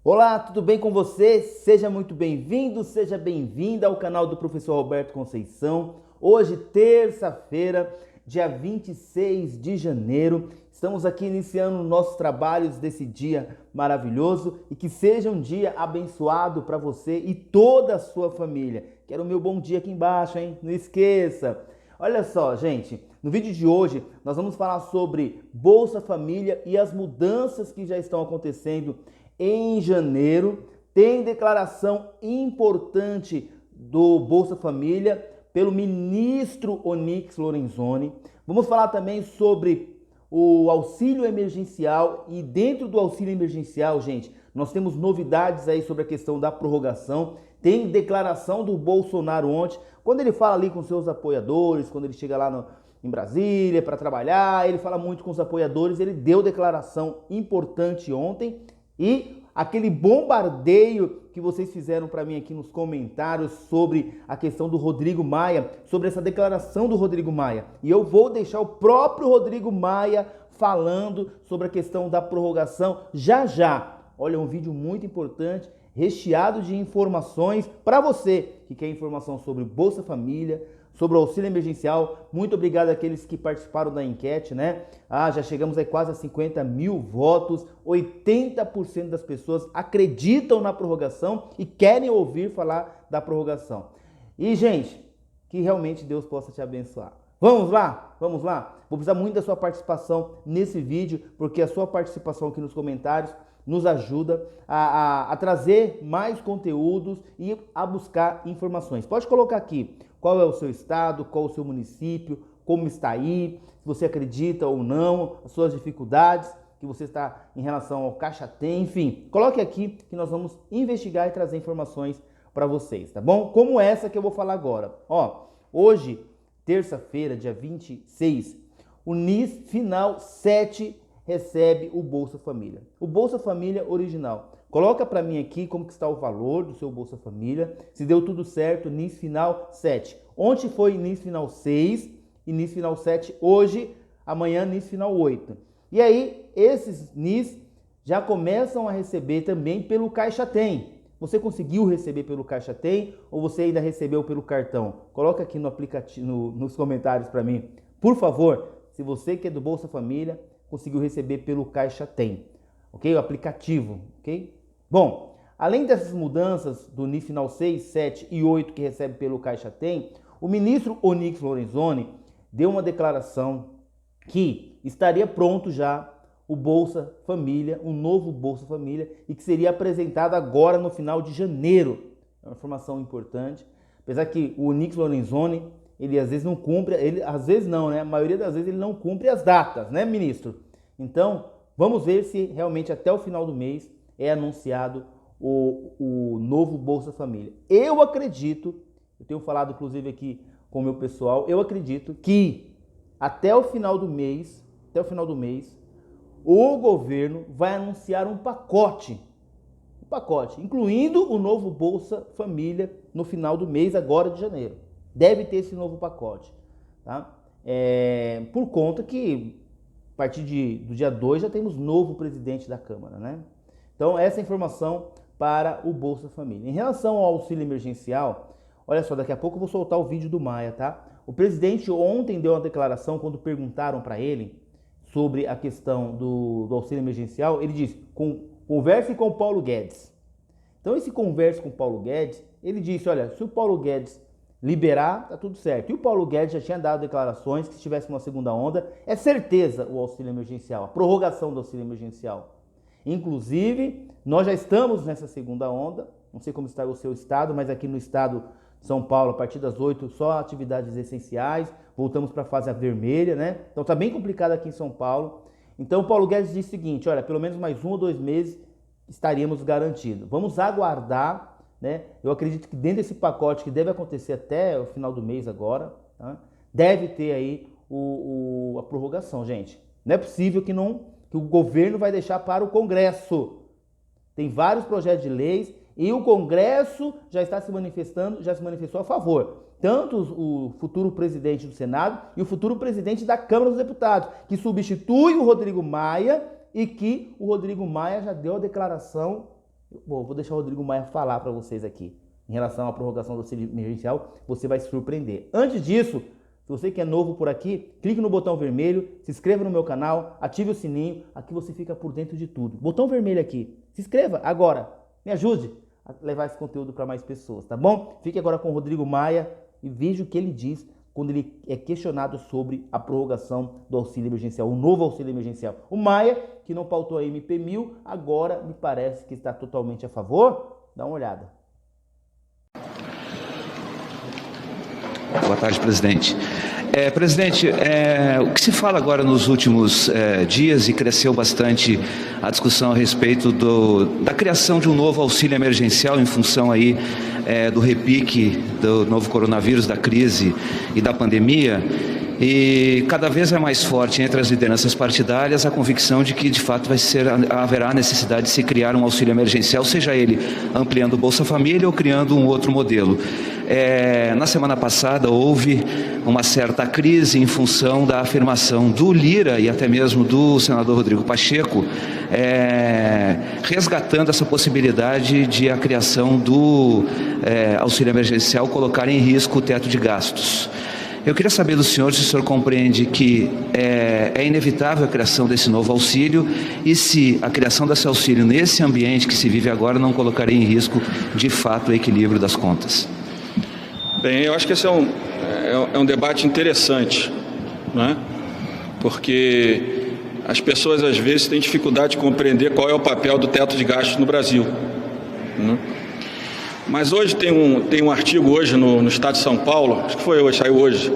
Olá, tudo bem com você? Seja muito bem-vindo, seja bem-vinda ao canal do professor Roberto Conceição. Hoje, terça-feira, dia 26 de janeiro, estamos aqui iniciando nossos trabalhos desse dia maravilhoso e que seja um dia abençoado para você e toda a sua família. Quero o meu bom dia aqui embaixo, hein? Não esqueça! Olha só, gente, no vídeo de hoje nós vamos falar sobre Bolsa Família e as mudanças que já estão acontecendo em janeiro. Tem declaração importante do Bolsa Família pelo ministro Onyx Lorenzoni. Vamos falar também sobre o auxílio emergencial e dentro do auxílio emergencial, gente, nós temos novidades aí sobre a questão da prorrogação. Tem declaração do Bolsonaro ontem, quando ele fala ali com seus apoiadores, quando ele chega lá em Brasília para trabalhar, ele fala muito com os apoiadores, ele deu declaração importante ontem. E aquele bombardeio que vocês fizeram para mim aqui nos comentários sobre a questão do Rodrigo Maia, sobre essa declaração do Rodrigo Maia. E eu vou deixar o próprio Rodrigo Maia falando sobre a questão da prorrogação já já. Olha, um vídeo muito importante, recheado de informações para você que quer informação sobre Bolsa Família, sobre o auxílio emergencial. Muito obrigado àqueles que participaram da enquete, né? Já chegamos aí quase a 50 mil votos. 80% das pessoas acreditam na prorrogação e querem ouvir falar da prorrogação. E, gente, que realmente Deus possa te abençoar. Vamos lá? Vamos lá? Vou precisar muito da sua participação nesse vídeo, porque a sua participação aqui nos comentários nos ajuda a trazer mais conteúdos e a buscar informações. Pode colocar aqui qual é o seu estado, qual é o seu município, como está aí, se você acredita ou não, as suas dificuldades que você está em relação ao Caixa Tem, enfim, coloque aqui que nós vamos investigar e trazer informações para vocês, tá bom? Como essa que eu vou falar agora. Hoje, terça-feira, dia 26, o NIS Final 7 recebe o Bolsa Família. O Bolsa Família original. Coloca para mim aqui como que está o valor do seu Bolsa Família, se deu tudo certo, NIS Final 7. Ontem foi NIS Final 6 e NIS Final 7 hoje, amanhã NIS Final 8. E aí, esses NIS já começam a receber também pelo Caixa Tem. Você conseguiu receber pelo Caixa Tem ou você ainda recebeu pelo cartão? Coloca aqui no aplicativo, nos comentários para mim. Por favor, se você que é do Bolsa Família, conseguiu receber pelo Caixa Tem, ok? O aplicativo, ok? Bom, além dessas mudanças do NIS Final 6, 7 e 8 que recebe pelo Caixa Tem, o ministro Onyx Lorenzoni deu uma declaração que estaria pronto já o Bolsa Família, um novo Bolsa Família, e que seria apresentado agora no final de janeiro. É uma informação importante, apesar que o Onyx Lorenzoni, ele às vezes não cumpre, às vezes não, né? A maioria das vezes ele não cumpre as datas, né, ministro? Então, vamos ver se realmente até o final do mês é anunciado o novo Bolsa Família. Eu acredito, eu tenho falado inclusive aqui com o meu pessoal, eu acredito que até o final do mês, o governo vai anunciar um pacote, incluindo o novo Bolsa Família no final do mês agora de janeiro. Deve ter esse novo pacote, tá? Por conta que a partir do dia 2 já temos novo presidente da Câmara, né? Então, essa é a informação para o Bolsa Família. Em relação ao auxílio emergencial, olha só, daqui a pouco eu vou soltar o vídeo do Maia, tá? O presidente ontem deu uma declaração quando perguntaram para ele sobre a questão do auxílio emergencial. Ele disse, converse com o Paulo Guedes. Então, esse converse com o Paulo Guedes, ele disse, olha, se o Paulo Guedes liberar, tá tudo certo. E o Paulo Guedes já tinha dado declarações que se tivesse uma segunda onda, é certeza o auxílio emergencial, a prorrogação do auxílio emergencial. Inclusive, nós já estamos nessa segunda onda, não sei como está o seu estado, mas aqui no estado de São Paulo, a partir das 8, só atividades essenciais, voltamos para a fase vermelha, né? Então tá bem complicado aqui em São Paulo. Então o Paulo Guedes disse o seguinte, olha, pelo menos mais 1 ou 2 meses estaríamos garantidos. Vamos aguardar, né? Eu acredito que dentro desse pacote que deve acontecer até o final do mês agora, tá? Deve ter aí a prorrogação, gente. Não é possível que o governo vai deixar para o Congresso. Tem vários projetos de leis e o Congresso já está se manifestando, já se manifestou a favor. Tanto o futuro presidente do Senado e o futuro presidente da Câmara dos Deputados, que substitui o Rodrigo Maia e que o Rodrigo Maia já deu a declaração Vou deixar o Rodrigo Maia falar para vocês aqui. Em relação à prorrogação do auxílio emergencial, você vai se surpreender. Antes disso, se você que é novo por aqui, clique no botão vermelho, se inscreva no meu canal, ative o sininho, aqui você fica por dentro de tudo. Botão vermelho aqui, se inscreva agora, me ajude a levar esse conteúdo para mais pessoas, tá bom? Fique agora com o Rodrigo Maia e veja o que ele diz quando ele é questionado sobre a prorrogação do auxílio emergencial, o novo auxílio emergencial. O Maia, que não pautou a MP1000, agora me parece que está totalmente a favor. Dá uma olhada. Boa tarde, presidente. Presidente, o que se fala agora nos últimos dias, e cresceu bastante a discussão a respeito da criação de um novo auxílio emergencial em função aí do repique do novo coronavírus, da crise e da pandemia, e cada vez é mais forte entre as lideranças partidárias a convicção de que, de fato, haverá necessidade de se criar um auxílio emergencial, seja ele ampliando o Bolsa Família ou criando um outro modelo. Na semana passada houve uma certa crise em função da afirmação do Lira e até mesmo do senador Rodrigo Pacheco, resgatando essa possibilidade de a criação do auxílio emergencial colocar em risco o teto de gastos. Eu queria saber do senhor se o senhor compreende que é inevitável a criação desse novo auxílio e se a criação desse auxílio nesse ambiente que se vive agora não colocaria em risco, de fato, o equilíbrio das contas. Bem, eu acho que esse é um debate interessante, né? Porque as pessoas às vezes têm dificuldade de compreender qual é o papel do teto de gastos no Brasil, né? Mas hoje tem um artigo hoje no Estado de São Paulo, acho que foi hoje, saiu hoje,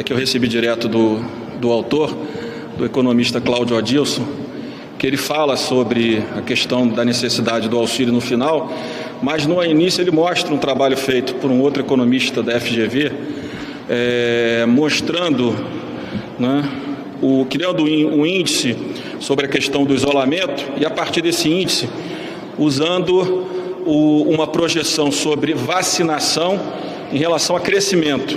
que eu recebi direto do autor, do economista Cláudio Adilson, que ele fala sobre a questão da necessidade do auxílio no final, mas no início ele mostra um trabalho feito por um outro economista da FGV, mostrando, né, criando um índice sobre a questão do isolamento, e a partir desse índice, usando uma projeção sobre vacinação em relação a crescimento.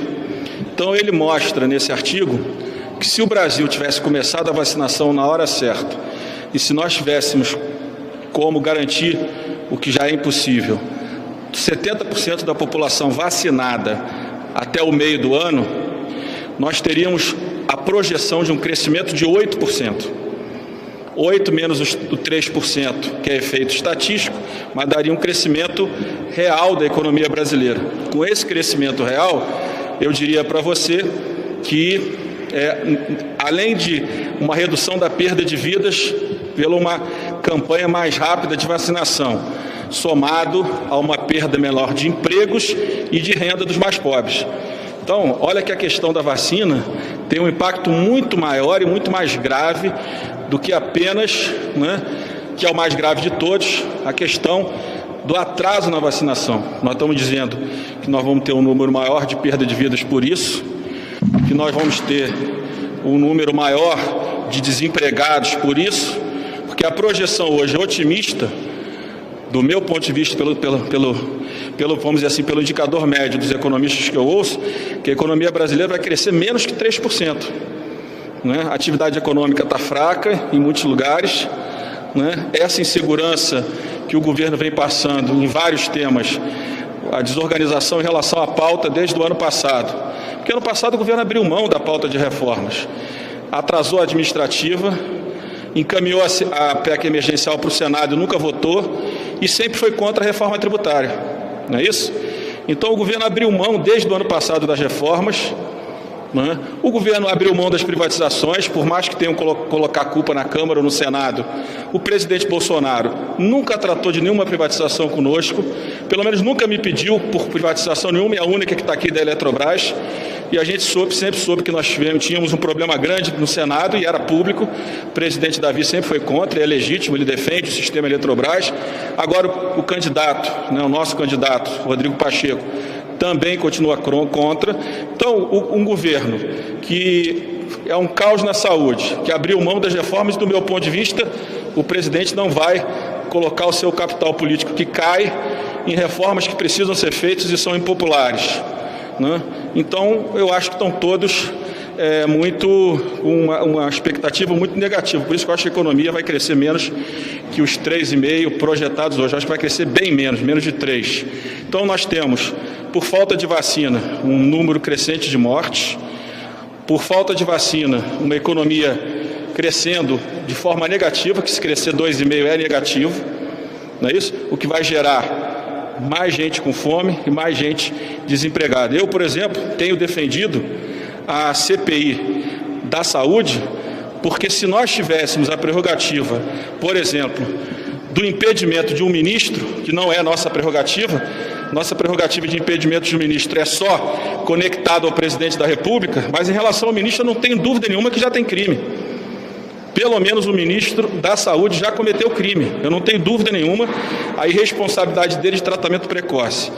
Então ele mostra nesse artigo que se o Brasil tivesse começado a vacinação na hora certa, e se nós tivéssemos como garantir o que já é impossível, 70% da população vacinada até o meio do ano, nós teríamos a projeção de um crescimento de 8%. 8 menos o 3%, que é efeito estatístico, mas daria um crescimento real da economia brasileira. Com esse crescimento real, eu diria para você que, além de uma redução da perda de vidas, pela uma campanha mais rápida de vacinação, somado a uma perda menor de empregos e de renda dos mais pobres. Então, olha que a questão da vacina tem um impacto muito maior e muito mais grave do que apenas, né, que é o mais grave de todos, a questão do atraso na vacinação. Nós estamos dizendo que nós vamos ter um número maior de perda de vidas por isso, que nós vamos ter um número maior de desempregados por isso, porque a projeção hoje é otimista, do meu ponto de vista, vamos dizer assim, pelo indicador médio dos economistas que eu ouço, que a economia brasileira vai crescer menos que 3%. Né? A atividade econômica está fraca em muitos lugares, né? Essa insegurança que o governo vem passando em vários temas, a desorganização em relação à pauta desde o ano passado. Porque ano passado o governo abriu mão da pauta de reformas, atrasou a administrativa, encaminhou a PEC emergencial para o Senado e nunca votou, e sempre foi contra a reforma tributária, não é isso? Então o governo abriu mão desde o ano passado das reformas, né? O governo abriu mão das privatizações, por mais que tenham colocar culpa na Câmara ou no Senado. O presidente Bolsonaro nunca tratou de nenhuma privatização conosco, pelo menos nunca me pediu por privatização nenhuma, e a única que está aqui da Eletrobras. E a gente sempre soube que nós tínhamos um problema grande no Senado e era público. O presidente Davi sempre foi contra, é legítimo, ele defende o sistema Eletrobras. Agora o candidato, né, o nosso candidato, Rodrigo Pacheco, também continua contra. Então, um governo que é um caos na saúde, que abriu mão das reformas, do meu ponto de vista, o presidente não vai colocar o seu capital político que cai em reformas que precisam ser feitas e são impopulares, né? Então, eu acho que estão todos uma expectativa muito negativa. Por isso que eu acho que a economia vai crescer menos que os 3,5 projetados hoje. Acho que vai crescer bem menos de 3. Então nós temos, por falta de vacina, um número crescente de mortes, por falta de vacina, uma economia crescendo de forma negativa, que se crescer 2,5 é negativo, não é isso? O que vai gerar mais gente com fome e mais gente desempregada. Eu, por exemplo, tenho defendido a CPI da saúde, porque se nós tivéssemos a prerrogativa, por exemplo, do impedimento de um ministro, que não é nossa prerrogativa de impedimento de um ministro é só conectado ao presidente da República, mas em relação ao ministro eu não tenho dúvida nenhuma que já tem crime. Pelo menos o ministro da Saúde já cometeu crime, eu não tenho dúvida nenhuma. A irresponsabilidade dele de tratamento precoce,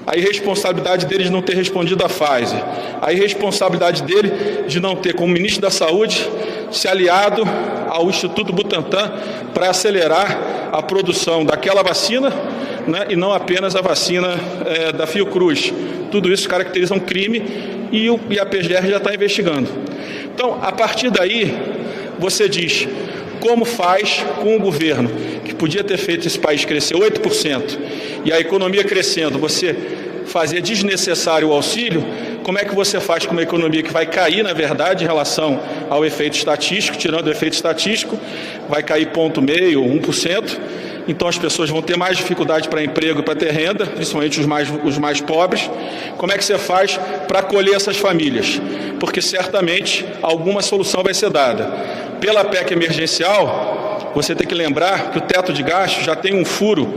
a irresponsabilidade dele de não ter respondido à Pfizer, a irresponsabilidade dele de não ter, como ministro da Saúde, se aliado ao Instituto Butantan para acelerar a produção daquela vacina, né, e não apenas a vacina da Fiocruz. Tudo isso caracteriza um crime e a PGR já está investigando. Então, a partir daí, você diz, como faz com o governo, que podia ter feito esse país crescer 8%, e a economia crescendo, você fazer desnecessário o auxílio, como é que você faz com uma economia que vai cair, na verdade, em relação ao efeito estatístico, tirando o efeito estatístico, vai cair 0,5%, 1%, então as pessoas vão ter mais dificuldade para emprego e para ter renda, principalmente os mais pobres. Como é que você faz para acolher essas famílias? Porque certamente alguma solução vai ser dada. Pela PEC emergencial, você tem que lembrar que o teto de gastos já tem um furo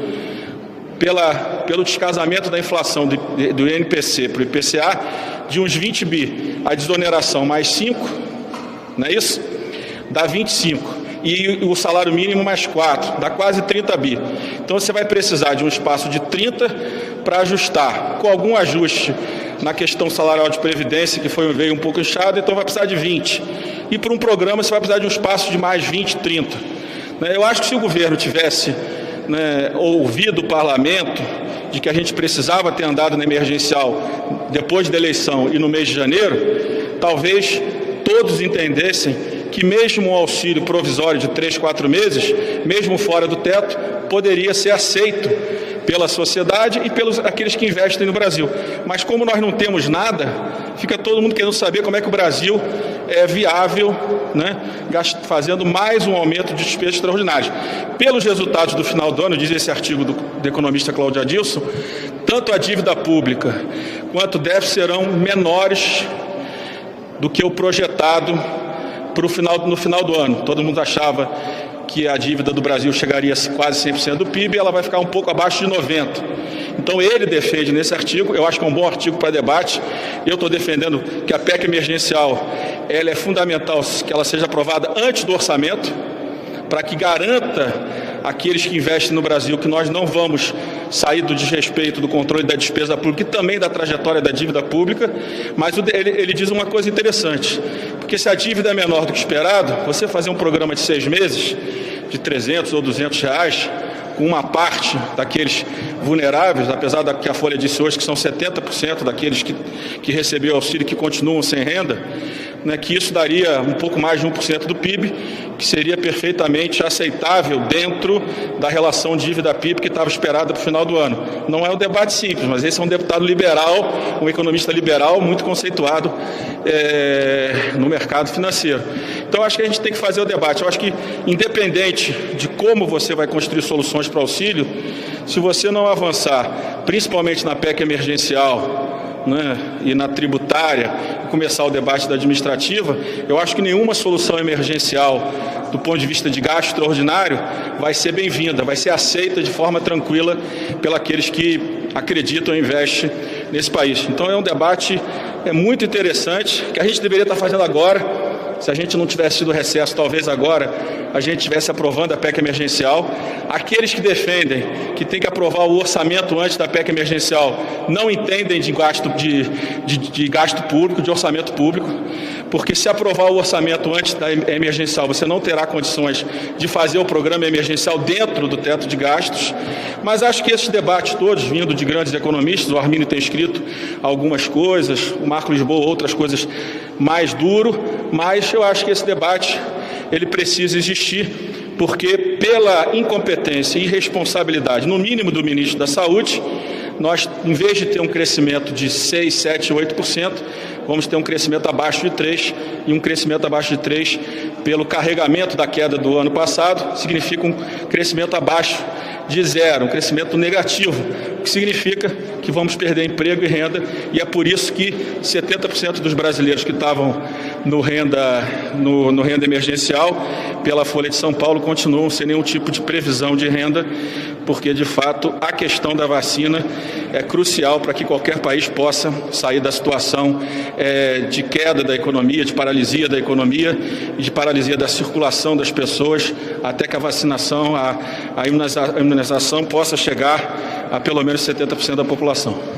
pelo descasamento da inflação do INPC para o IPCA de uns 20 bi. A desoneração mais 5, não é isso? Dá 25. E o salário mínimo mais 4, dá quase 30 bi. Então você vai precisar de um espaço de 30 para ajustar, com algum ajuste na questão salarial de previdência, que veio um pouco inchado, então vai precisar de 20. E para um programa você vai precisar de um espaço de mais 20, 30. Eu acho que se o governo tivesse ouvido o parlamento de que a gente precisava ter andado na emergencial depois da eleição e no mês de janeiro, talvez todos entendessem que mesmo um auxílio provisório de 3, 4 meses, mesmo fora do teto, poderia ser aceito pela sociedade e pelos aqueles que investem no Brasil. Mas como nós não temos nada, fica todo mundo querendo saber como é que o Brasil é viável, né, fazendo mais um aumento de despesas extraordinárias. Pelos resultados do final do ano, diz esse artigo do economista Cláudio Adilson, tanto a dívida pública quanto o déficit serão menores do que o projetado no final do ano. Todo mundo achava que a dívida do Brasil chegaria a quase 100% do PIB e ela vai ficar um pouco abaixo de 90%. Então ele defende nesse artigo, eu acho que é um bom artigo para debate, eu estou defendendo que a PEC emergencial ela é fundamental que ela seja aprovada antes do orçamento, para que garanta aqueles que investem no Brasil que nós não vamos sair do desrespeito do controle da despesa pública e também da trajetória da dívida pública. Mas ele diz uma coisa interessante, porque se a dívida é menor do que esperado, você fazer um programa de 6 meses, de 300 ou 200 reais, com uma parte daqueles vulneráveis, apesar da que a Folha disse hoje que são 70% daqueles que receberam auxílio que continuam sem renda, né, que isso daria um pouco mais de 1% do PIB, que seria perfeitamente aceitável dentro da relação dívida-PIB que estava esperada para o final do ano. Não é um debate simples, mas esse é um deputado liberal, um economista liberal muito conceituado no mercado financeiro. Então, acho que a gente tem que fazer o debate. Eu acho que, independente de como você vai construir soluções para auxílio, se você não avançar, principalmente na PEC emergencial, né, e na tributária, começar o debate da administrativa, eu acho que nenhuma solução emergencial do ponto de vista de gasto extraordinário vai ser bem-vinda, vai ser aceita de forma tranquila pelos que acreditam e investem nesse país. Então é um debate muito interessante, que a gente deveria estar fazendo agora. Se a gente não tivesse tido recesso, talvez agora a gente estivesse aprovando a PEC emergencial. Aqueles que defendem que tem que aprovar o orçamento antes da PEC emergencial não entendem de gasto público, de orçamento público, porque se aprovar o orçamento antes da emergencial, você não terá condições de fazer o programa emergencial dentro do teto de gastos. Mas acho que esses debates todos, vindo de grandes economistas, o Arminio tem escrito algumas coisas, o Marco Lisboa outras coisas mais duro, mas eu acho que esse debate ele precisa existir porque pela incompetência e irresponsabilidade, no mínimo do ministro da Saúde, nós, em vez de ter um crescimento de 6, 7, 8%, vamos ter um crescimento abaixo de 3%, e um crescimento abaixo de 3% pelo carregamento da queda do ano passado, significa um crescimento abaixo de 0, um crescimento negativo, o que significa que vamos perder emprego e renda, e é por isso que 70% dos brasileiros que estavam no renda emergencial, pela Folha de São Paulo, continuam sem nenhum tipo de previsão de renda, porque, de fato, a questão da vacina é crucial para que qualquer país possa sair da situação de queda da economia, de paralisia da economia e de paralisia da circulação das pessoas, até que a vacinação, a imunização possa chegar a pelo menos 70% da população.